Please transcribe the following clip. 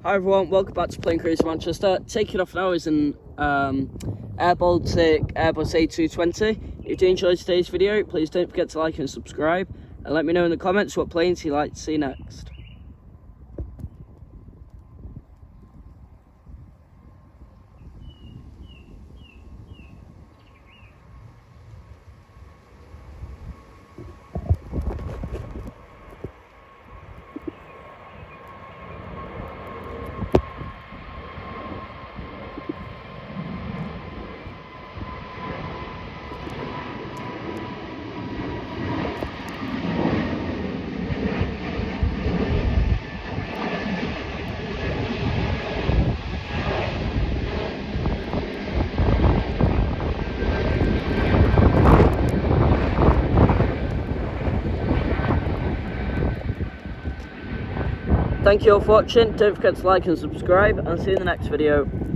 Hi everyone, welcome back to Plane Cruise Manchester. Taking off now is an Baltic Airbus A220. If you enjoyed today's video, please don't forget to like and subscribe, and let me know in the comments what planes you'd like to see next. Thank you all for watching. Don't forget to like and subscribe, and I'll see you in the next video.